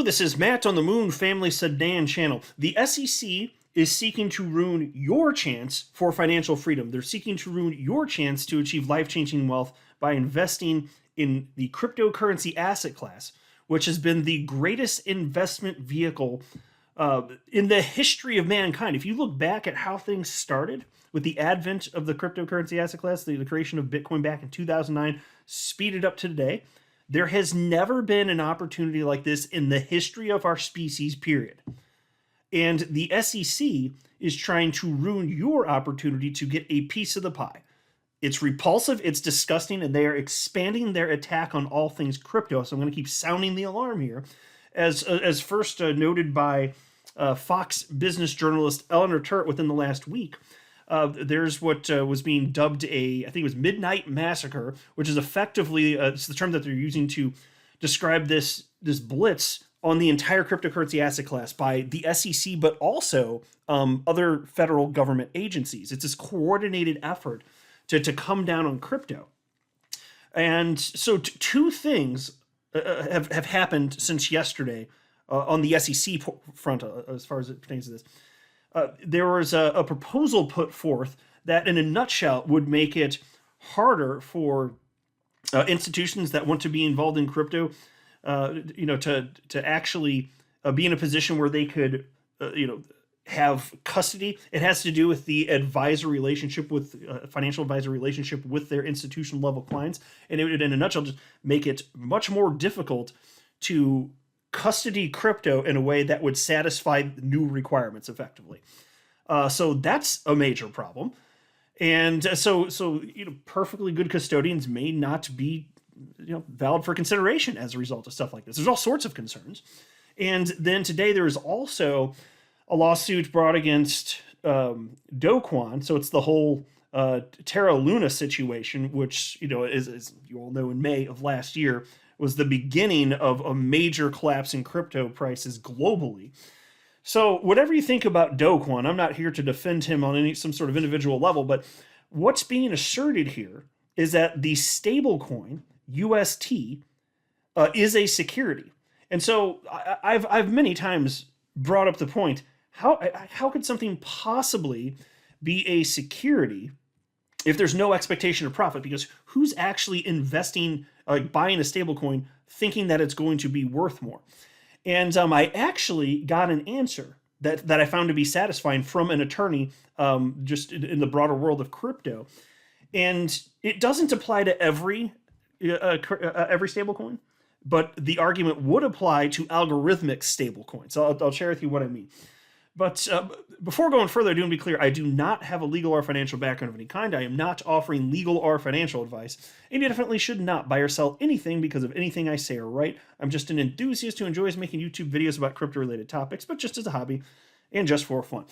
This is Matt on the Moon Family Sedan channel. The SEC is seeking to ruin your chance for financial freedom. They're seeking to ruin your chance to achieve life-changing wealth by investing in the cryptocurrency asset class, which has been the greatest investment vehicle in the history of mankind. If you look back at how things started with the advent of the cryptocurrency asset class, the creation of Bitcoin back in 2009, speeded up to today, there has never been an opportunity like this in the history of our species, period. And the SEC is trying to ruin your opportunity to get a piece of the pie. It's repulsive, it's disgusting, and they are expanding their attack on all things crypto. So I'm going to keep sounding the alarm here. As first noted by Fox business journalist Eleanor Turret within the last week, there's what was being dubbed I think it was Midnight Massacre, which is effectively it's the term that they're using to describe this blitz on the entire cryptocurrency asset class by the SEC, but also other federal government agencies. It's this coordinated effort to come down on crypto. And so two things have happened since yesterday on the SEC front as far as it pertains to this. There was a proposal put forth that, in a nutshell, would make it harder for institutions that want to be involved in crypto, to actually be in a position where they could, have custody. It has to do with the advisor relationship with financial advisor relationship with their institutional level clients, and it would, in a nutshell, just make it much more difficult to custody crypto in a way that would satisfy new requirements effectively. So that's a major problem. And so perfectly good custodians may not be, valid for consideration as a result of stuff like this. There's all sorts of concerns. And then today there is also a lawsuit brought against Do Kwon. So it's the whole Terra Luna situation, which, as you all know, in May of last year, was the beginning of a major collapse in crypto prices globally. So whatever you think about Do Kwon, I'm not here to defend him on some sort of individual level, but what's being asserted here is that the stablecoin UST is a security. And so I've many times brought up the point, how could something possibly be a security if there's no expectation of profit? Because who's actually investing, buying a stablecoin, thinking that it's going to be worth more? And I actually got an answer that I found to be satisfying from an attorney, just in the broader world of crypto. And it doesn't apply to every stablecoin, but the argument would apply to algorithmic stablecoins. So I'll share with you what I mean. But before going further, I do want to be clear, I do not have a legal or financial background of any kind. I am not offering legal or financial advice, and you definitely should not buy or sell anything because of anything I say or write. I'm just an enthusiast who enjoys making YouTube videos about crypto-related topics, but just as a hobby and just for fun.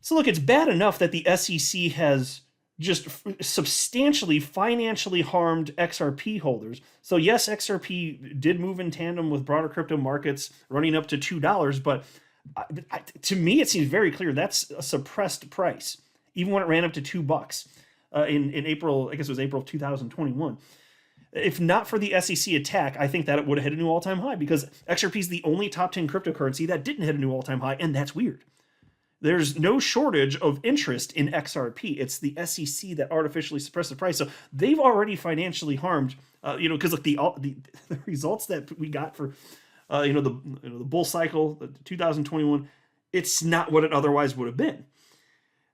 So look, it's bad enough that the SEC has just substantially financially harmed XRP holders. So yes, XRP did move in tandem with broader crypto markets running up to $2, but to me, it seems very clear that's a suppressed price, even when it ran up to $2 in April. I guess it was April of 2021. If not for the SEC attack, I think that it would have hit a new all-time high, because XRP is the only top 10 cryptocurrency that didn't hit a new all-time high, and that's weird. There's no shortage of interest in XRP. It's the SEC that artificially suppressed the price. So they've already financially harmed, because like the results that we got for the bull cycle, 2021, it's not what it otherwise would have been.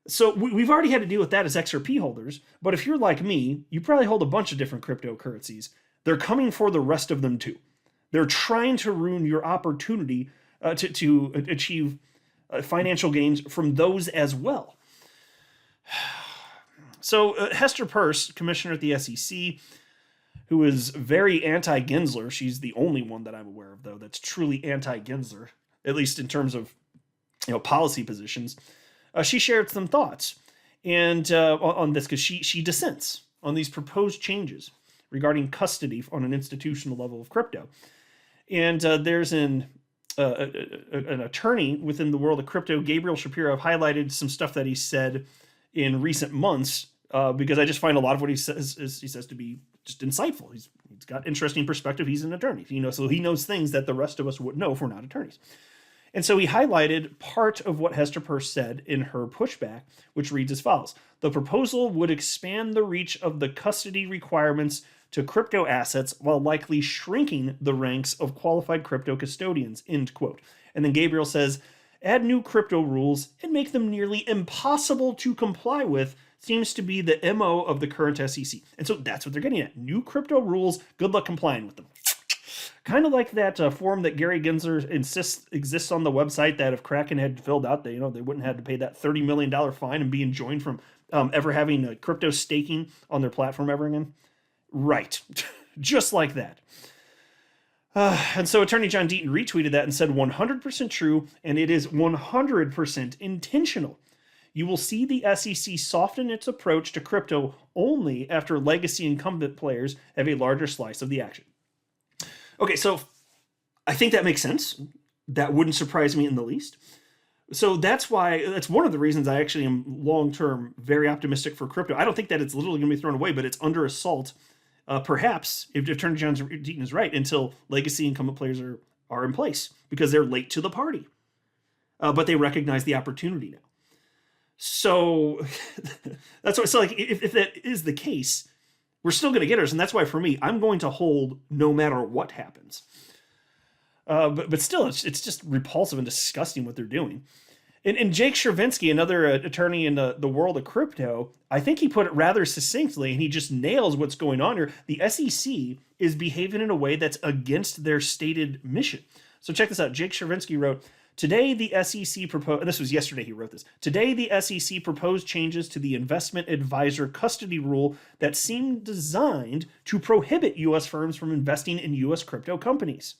So we've already had to deal with that as XRP holders. But if you're like me, you probably hold a bunch of different cryptocurrencies. They're coming for the rest of them too. They're trying to ruin your opportunity to achieve financial gains from those as well. So Hester Peirce, commissioner at the SEC, who is very anti-Gensler. She's the only one that I'm aware of, though, that's truly anti-Gensler, at least in terms of policy positions. She shared some thoughts and on this, because she dissents on these proposed changes regarding custody on an institutional level of crypto. And there's an attorney within the world of crypto, Gabriel Shapiro, highlighted some stuff that he said in recent months, because I just find a lot of what he says to be just insightful. He He's got interesting perspective. He's an attorney, so he knows things that the rest of us wouldn't know if we're not attorneys. And so he highlighted part of what Hester Peirce said in her pushback, which reads as follows. The proposal would expand the reach of the custody requirements to crypto assets while likely shrinking the ranks of qualified crypto custodians, end quote. And then Gabriel says, add new crypto rules and make them nearly impossible to comply with seems to be the MO of the current SEC. And so that's what they're getting at. New crypto rules, good luck complying with them. Kind of like that form that Gary Gensler insists exists on the website that if Kraken had filled out, they wouldn't have to pay that $30 million fine and be enjoined from ever having crypto staking on their platform ever again. Right. Just like that. And so Attorney John Deaton retweeted that and said 100% true, and it is 100% intentional. You will see the SEC soften its approach to crypto only after legacy incumbent players have a larger slice of the action. Okay, so I think that makes sense. That wouldn't surprise me in the least. So that's one of the reasons I actually am long-term very optimistic for crypto. I don't think that it's literally going to be thrown away, but it's under assault, perhaps, if Attorney John Deaton is right, until legacy incumbent players are in place because they're late to the party. But they recognize the opportunity now. So that's why. So like, if that is the case, we're still going to get ours, and that's why for me, I'm going to hold no matter what happens. But still, it's just repulsive and disgusting what they're doing. And Jake Chervinsky, another attorney in the world of crypto, I think he put it rather succinctly, and he just nails what's going on here. The SEC is behaving in a way that's against their stated mission. So check this out. Jake Chervinsky wrote, today the SEC proposed, and this was yesterday he wrote this, today the SEC proposed changes to the investment advisor custody rule that seem designed to prohibit U.S. firms from investing in U.S. crypto companies.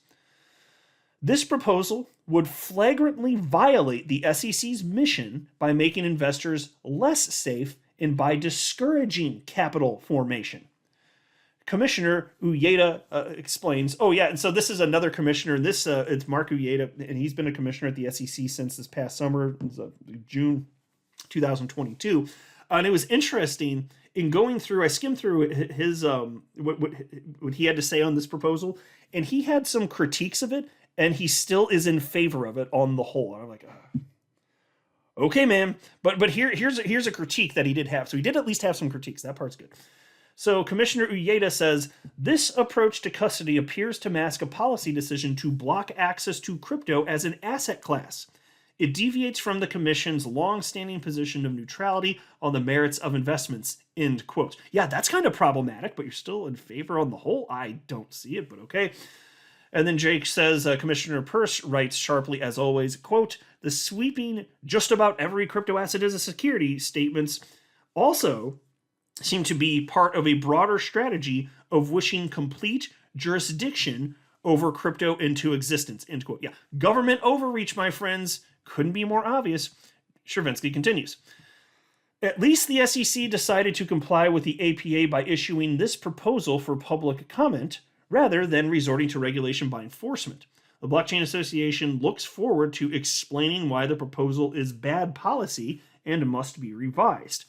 This proposal would flagrantly violate the SEC's mission by making investors less safe and by discouraging capital formation. Commissioner Uyeda explains, and so this is another commissioner. It's Mark Uyeda, and he's been a commissioner at the SEC since this past summer, June 2022. And it was interesting in going through, I skimmed through his what he had to say on this proposal, and he had some critiques of it, and he still is in favor of it on the whole. And I'm like, okay, man. But here's a critique that he did have. So he did at least have some critiques. That part's good. So Commissioner Uyeda says, this approach to custody appears to mask a policy decision to block access to crypto as an asset class. It deviates from the Commission's long-standing position of neutrality on the merits of investments, end quote. Yeah, that's kind of problematic, but you're still in favor on the whole? I don't see it, but okay. And then Jake says, Commissioner Peirce writes sharply, as always, quote, the sweeping just about every crypto asset is a security statements also seem to be part of a broader strategy of wishing complete jurisdiction over crypto into existence, end quote. Yeah, government overreach, my friends, couldn't be more obvious. Chervinsky continues. At least the SEC decided to comply with the APA by issuing this proposal for public comment, rather than resorting to regulation by enforcement. The Blockchain Association looks forward to explaining why the proposal is bad policy and must be revised.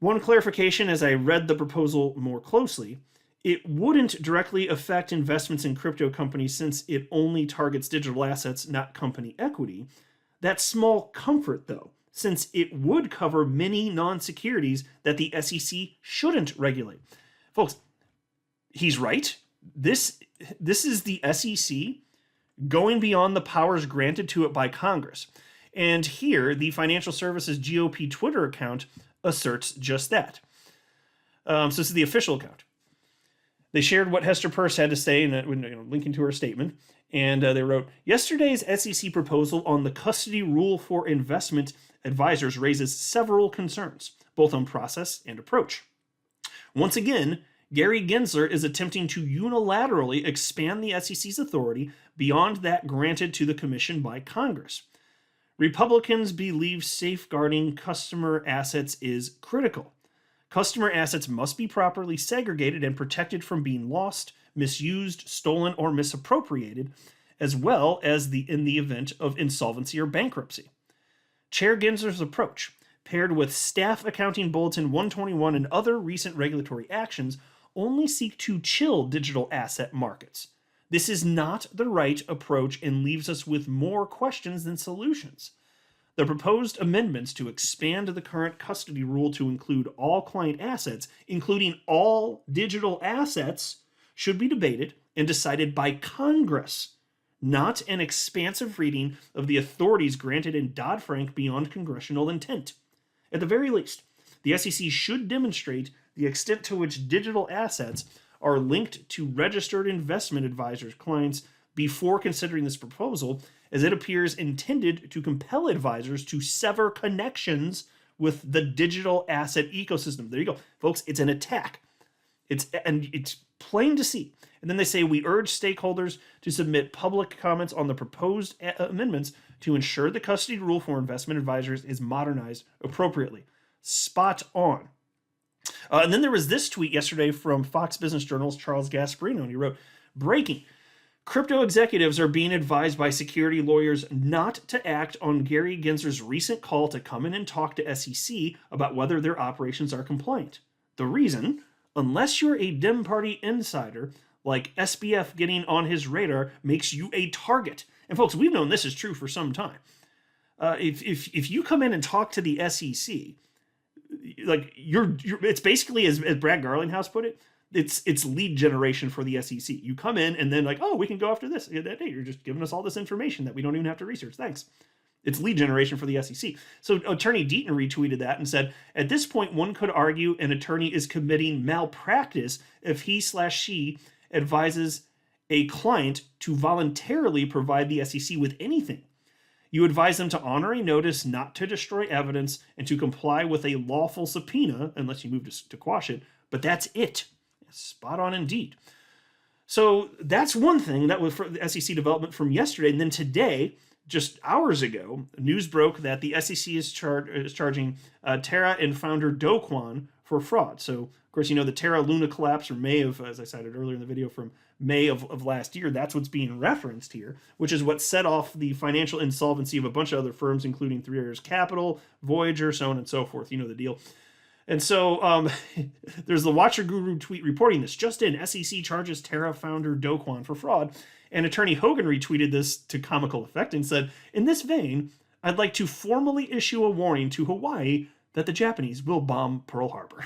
One clarification as I read the proposal more closely, it wouldn't directly affect investments in crypto companies since it only targets digital assets, not company equity. That's small comfort, though, since it would cover many non-securities that the SEC shouldn't regulate. Folks, he's right. This is the SEC going beyond the powers granted to it by Congress. And here, the Financial Services GOP Twitter account asserts just that. So this is the official account. They shared what Hester Peirce had to say, linking to her statement, and they wrote, yesterday's SEC proposal on the custody rule for investment advisors raises several concerns, both on process and approach. Once again, Gary Gensler is attempting to unilaterally expand the SEC's authority beyond that granted to the Commission by Congress. Republicans believe safeguarding customer assets is critical. Customer assets must be properly segregated and protected from being lost, misused, stolen, or misappropriated, as well as in the event of insolvency or bankruptcy. Chair Gensler's approach, paired with Staff Accounting Bulletin 121 and other recent regulatory actions, only seek to chill digital asset markets. This is not the right approach and leaves us with more questions than solutions. The proposed amendments to expand the current custody rule to include all client assets, including all digital assets, should be debated and decided by Congress, not an expansive reading of the authorities granted in Dodd-Frank beyond congressional intent. At the very least, the SEC should demonstrate the extent to which digital assets are linked to registered investment advisors' clients before considering this proposal, as it appears intended to compel advisors to sever connections with the digital asset ecosystem. There you go, folks. It's an attack. It's plain to see. And then they say, we urge stakeholders to submit public comments on the proposed amendments to ensure the custody rule for investment advisors is modernized appropriately. Spot on. And then there was this tweet yesterday from Fox Business Journal's Charles Gasparino, and he wrote, breaking, crypto executives are being advised by security lawyers not to act on Gary Gensler's recent call to come in and talk to SEC about whether their operations are compliant. The reason, unless you're a Dem Party insider, like SBF getting on his radar makes you a target. And folks, we've known this is true for some time. If you come in and talk to the SEC, like it's basically, as Brad Garlinghouse put it, it's lead generation for the SEC. You come in and then like, oh, we can go after this. Hey, you're just giving us all this information that we don't even have to research. Thanks. It's lead generation for the SEC. So Attorney Deaton retweeted that and said, at this point, one could argue an attorney is committing malpractice if he/she advises a client to voluntarily provide the SEC with anything. You advise them to honor a notice not to destroy evidence and to comply with a lawful subpoena, unless you move to quash it, but that's it. Spot on indeed. So that's one thing that was for the SEC development from yesterday. And then today, just hours ago, news broke that the SEC is charging Terra and founder Do Kwon for fraud. So, of course, you know the Terra Luna collapse from May of, as I cited earlier in the video, from May of last year. That's what's being referenced here, which is what set off the financial insolvency of a bunch of other firms, including Three Arrows Capital, Voyager, so on and so forth. You know the deal. And so there's the Watcher Guru tweet reporting this. Just in, SEC charges Terra founder Do Kwon for fraud. And Attorney Hogan retweeted this to comical effect and said, in this vein, I'd like to formally issue a warning to Hawaii that the Japanese will bomb Pearl Harbor.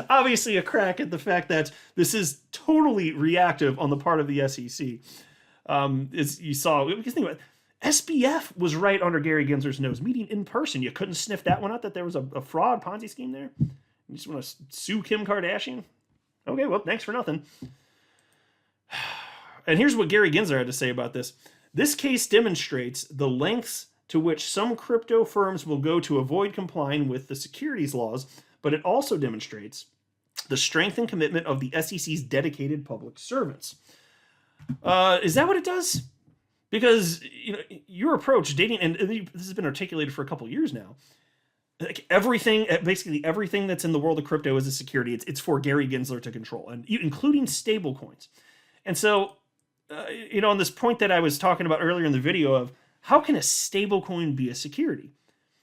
Obviously a crack at the fact that this is totally reactive on the part of the SEC. As you saw, because think about it, SBF was right under Gary Gensler's nose, meeting in person. You couldn't sniff that one out, that there was a fraud Ponzi scheme there? You just want to sue Kim Kardashian? Okay, well, thanks for nothing. And here's what Gary Gensler had to say about this. This case demonstrates the lengths to which some crypto firms will go to avoid complying with the securities laws, but it also demonstrates the strength and commitment of the SEC's dedicated public servants. Is that what it does? Because your approach, dating, and this has been articulated for a couple years now, like basically everything that's in the world of crypto is a security. It's for Gary Gensler to control, and including stable coins. And so, on this point that I was talking about earlier in the video of how can a stable coin be a security?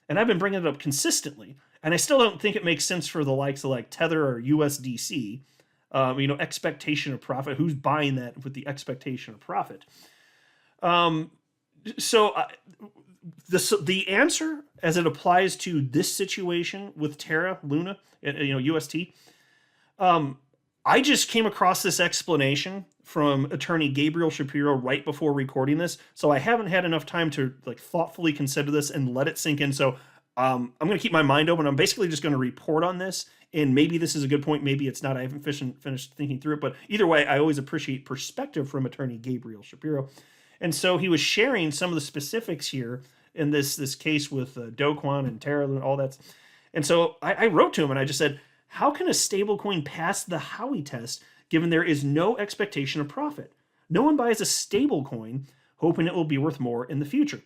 And I've been bringing it up consistently, and I still don't think it makes sense for the likes of like Tether or USDC. Expectation of profit. Who's buying that with the expectation of profit? The answer as it applies to this situation with Terra Luna, UST, I just came across this explanation from attorney Gabriel Shapiro right before recording this. So I haven't had enough time to thoughtfully consider this and let it sink in. So I'm going to keep my mind open. I'm basically just going to report on this, and maybe this is a good point. Maybe it's not. I haven't finished thinking through it, but either way, I always appreciate perspective from attorney Gabriel Shapiro. And so he was sharing some of the specifics here in this case with Do Kwon and Terra and all that. And so I wrote to him and I just said, how can a stablecoin pass the Howey test given there is no expectation of profit? No one buys a stablecoin hoping it will be worth more in the future.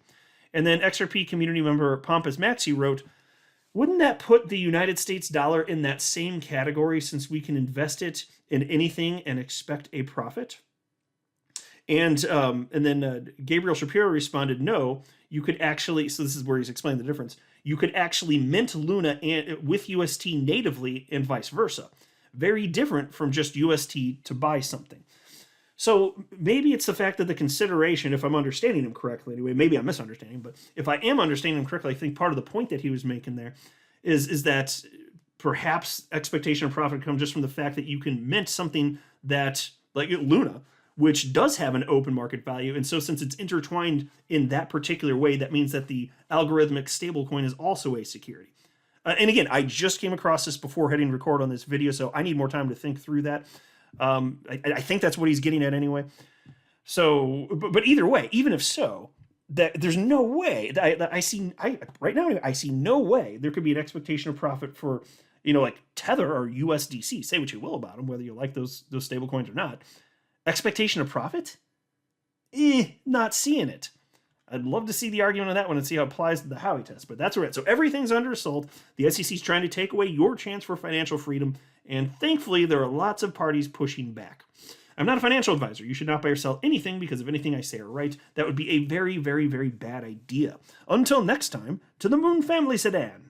And then XRP community member Pompous Maxi wrote, wouldn't that put the United States dollar in that same category since we can invest it in anything and expect a profit? And then Gabriel Shapiro responded, no, you could actually, so this is where he's explained the difference, you could actually mint Luna with UST natively and vice versa. very different from just UST to buy something. So maybe it's the fact that the consideration, if I'm understanding him correctly, anyway, maybe I'm misunderstanding, but if I am understanding him correctly, I think part of the point that he was making there is that perhaps expectation of profit comes just from the fact that you can mint something that, like Luna, which does have an open market value. And so since it's intertwined in that particular way, that means that the algorithmic stablecoin is also a security. And again, I just came across this before hitting record on this video, so I need more time to think through that. I think that's what he's getting at anyway. So, but either way, even if so, that there's no way that I see no way there could be an expectation of profit for, like Tether or USDC. Say what you will about them, whether you like those stable coins or not. Expectation of profit? Not seeing it. I'd love to see the argument on that one and see how it applies to the Howey test, but that's where it's. So everything's under assault. The SEC is trying to take away your chance for financial freedom, and thankfully there are lots of parties pushing back. I'm not a financial advisor. You should not buy or sell anything because if anything I say are right, that would be a very, very, very bad idea. Until next time, to the Moon Family Sedan.